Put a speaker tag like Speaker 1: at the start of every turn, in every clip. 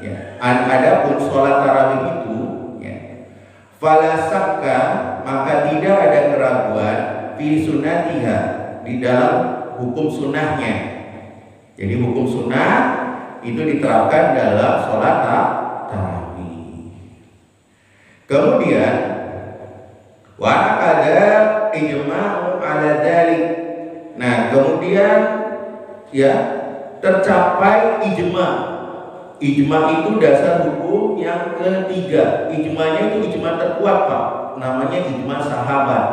Speaker 1: Ya, adapun sholat tarawih itu, ya, fala sakka, maka tidak ada keraguan fi sunnatiha, di dalam hukum sunnahnya. Jadi hukum sunnah itu diterapkan dalam sholat tarawih. Kemudian wa ada ijma'u ala dzalik. Nah, kemudian ya tercapai ijma'. Ijma' itu dasar hukum yang ketiga. Ijma'nya itu ijma' terkuat, Pak. Namanya ijma' sahabat.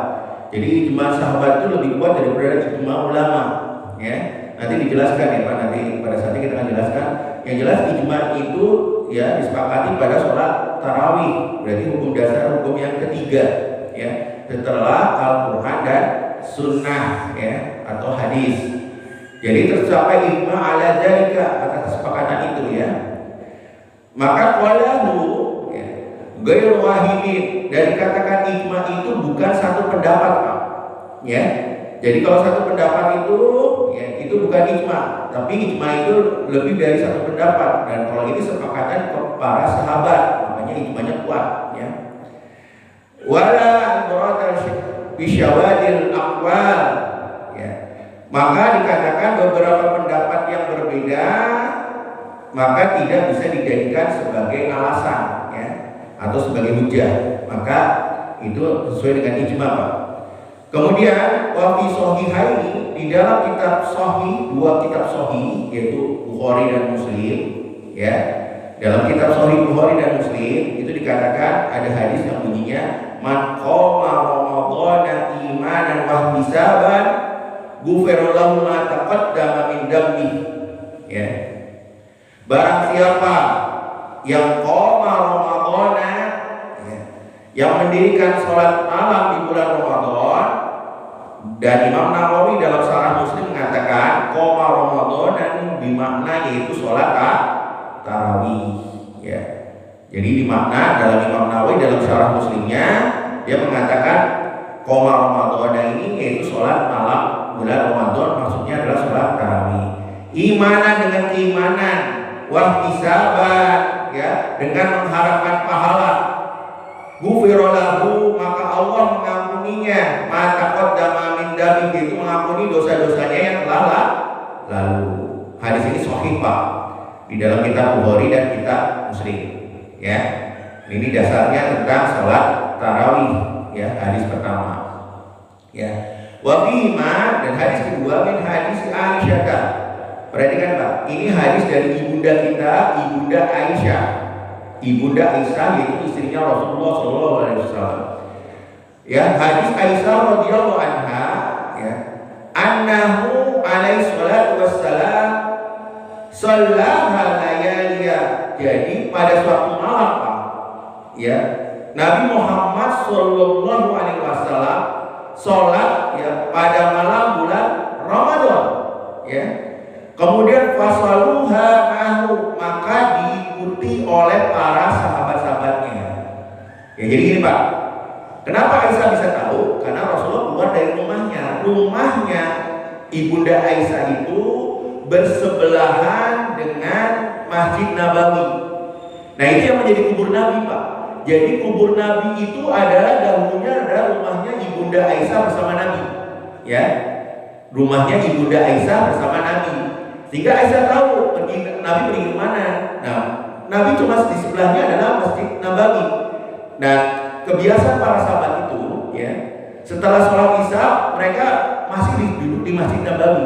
Speaker 1: Jadi ijma' sahabat itu lebih kuat daripada ijma' ulama, ya. Nanti dijelaskan ya Pak, nanti pada saatnya kita akan jelaskan. Yang jelas ijma' itu ya disepakati pada sholat tarawih. Berarti hukum dasar hukum yang ketiga, ya, setelah Al-Quran dan Sunnah, ya, atau hadis. Jadi tercapai ijma' ala dzalika, atas kesepakatan itu, ya. Maka qalahu, ya, ghairu wahidin, dari katakan ijma' itu bukan satu pendapat, Pak. Ya. Jadi kalau satu pendapat itu, ya, itu bukan ijma', tapi ijma' itu lebih dari satu pendapat. Dan kalau ini sepakatan para sahabat, makanya ijma'nya kuat, ya. Wala ibrata bisyawadil aqwal, ya. Maka dikatakan beberapa pendapat yang berbeda maka tidak bisa dijadikan sebagai alasan, ya, atau sebagai hujah. Maka itu sesuai dengan ijma', Pak. Kemudian wa fi sahihaini, di dalam kitab sahih, dua kitab sahih yaitu Bukhari dan Muslim, ya. Dalam kitab sahih Bukhari dan Muslim itu dikatakan ada hadis yang bunyinya man qama ramadhana imanan wa ihtisaban ghufira lahu ma taqaddama min dhanbi, ya. Barang siapa yang qama ramadhana, ya, yang mendirikan sholat malam di bulan Ramadan, dan Imam Nawawi dalam Syarah Muslim mengatakan qama ramadhana bermakna yaitu sholat tarawih, ya. Jadi dimakna dalam Imam Nawawi dalam Syarah Muslimnya dia mengatakan qama ramadhana ini yaitu sholat malam bulan Ramadan, maksudnya adalah sholat tarawih. Imanan dengan keimanan, wahtisaban, ya, dengan mengharapkan pahala. Ghufira lahu, maka Allah mengampuninya, ma taqaddama min dzambi, itu mengampuni dosa-dosanya yang telah lalu. Hadis ini sahih, Pak, di dalam kitab Bukhari dan kitab Muslim, ya. Ini dasarnya tentang sholat tarawih, ya, hadis pertama, ya. Wa bima, dan hadis kedua min hadis Aisyah. Perhatikan, Pak, ini hadis dari ibunda kita, ibunda Aisyah. Ibunda Aisyah yaitu istrinya Rasulullah SAW. Ya, hadis Aisyah radhiyallahu anha, ya, annahu alaihi salatu wassalam shallaha layaliya. Jadi pada suatu malam, Pak, ya, Nabi Muhammad sallallahu alaihi wasallam sholat, ya, pada malam bulan Ramadan, ya. Kemudian fasaluha ma'hu, maka diikuti oleh para sahabat-sahabatnya. Ya, jadi gini, Pak. Kenapa Aisyah bisa tahu? Karena Rasulullah keluar dari rumahnya. Rumahnya ibunda Aisyah itu bersebelahan dengan Masjid Nabawi. Nah, itu yang menjadi kubur Nabi, Pak. Jadi kubur Nabi itu adalah dahulunya adalah rumahnya ibunda Aisyah bersama Nabi, ya. Rumahnya ibunda Aisyah bersama Nabi. Sehingga Aisyah tahu Nabi pergi ke mana. Nah, Nabi cuma di sebelahnya adalah Masjid Nabawi. Nah, kebiasaan para sahabat itu, ya, setelah sholat Isya mereka masih duduk di Masjid Nabawi.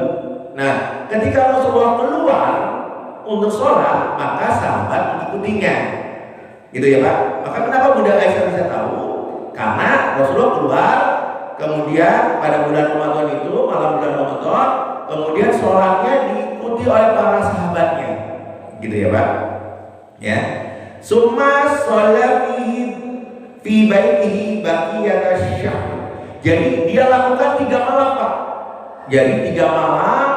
Speaker 1: Nah, ketika Rasulullah keluar untuk sholat, maka sahabat mengikutinya, gitu ya, Pak. Maka kenapa Bunda Aisyah bisa tahu? Karena Rasulullah keluar, kemudian pada bulan Ramadan itu, malam bulan Ramadan, kemudian sholatnya diikuti oleh para sahabatnya, gitu ya, Pak, ya. Summa sholafihi fi baitihi baqiyata syahr. Jadi dia lakukan 3 malam, Pak. Jadi 3 malam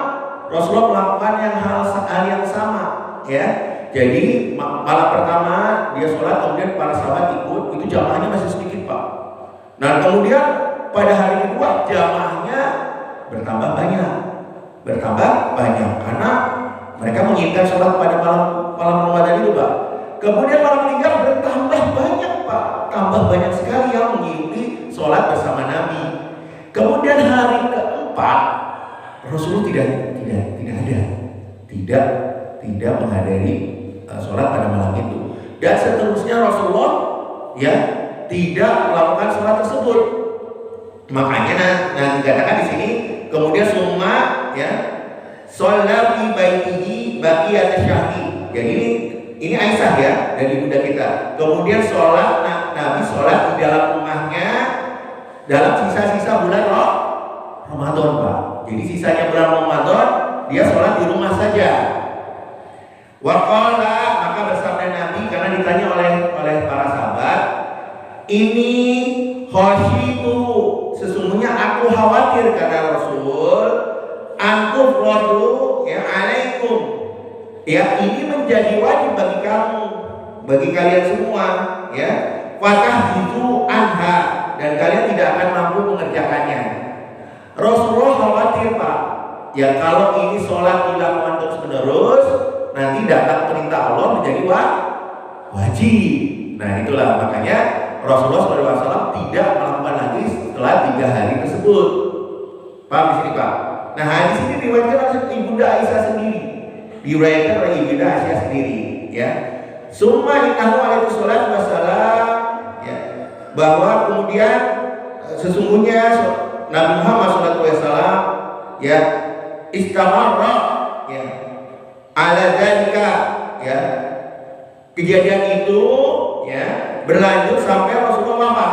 Speaker 1: Rasulullah melakukan hal yang sama, ya. Jadi malam pertama dia sholat, kemudian para sahabat ikut, itu jamaahnya masih sedikit, Pak. Nah, kemudian pada hari kedua jamaahnya bertambah banyak karena mereka menginginkan sholat pada malam Kemudian malam meninggal bertambah banyak Pak, tambah banyak sekali yang mengikuti sholat bersama Nabi. Kemudian hari keempat Rasulullah tidak menghadiri sholat pada malam itu. Dan seterusnya Rasulullah ya tidak melakukan sholat tersebut. Makanya nanti dikatakan di sini kemudian summa ya sholat fi baitihi baqiyat syahri. Jadi ini Aisyah ya dari bunda kita. Kemudian sholat Nabi sholat di dalam rumahnya dalam sisa-sisa bulan Ramadan Pak. Jadi sisanya bulan Ramadan dia sholat di rumah saja. Waqala, maka bersabda Nabi karena ditanya oleh para sahabat, ini khasyitu, sesungguhnya aku khawatir kata Rasul, antufradu ya alaikum, ya ini menjadi wajib bagi kamu, bagi kalian semua, ya fatah itu anha, dan kalian tidak akan mampu mengerjakannya. Rasulullah khawatir Pak, ya kalau ini sholat dilakukan terus menerus, nanti datang perintah Allah menjadi wajib. Nah itulah makanya Rasulullah SAW tidak melakukan lagi setelah 3 hari tersebut. Paham di sini Pak? Nah hadis ini diriwayatkan oleh Ibunda Aisyah sendiri, diriwayatkan oleh Ibunda Aisyah sendiri, ya. Summa innahu alaihi salatu wassalam, ya, bahwa kemudian sesungguhnya Nabi Muhammad SAW ya istamarra ya ala dzalika ya kejadian itu ya berlanjut sampai Rasulullah wafat.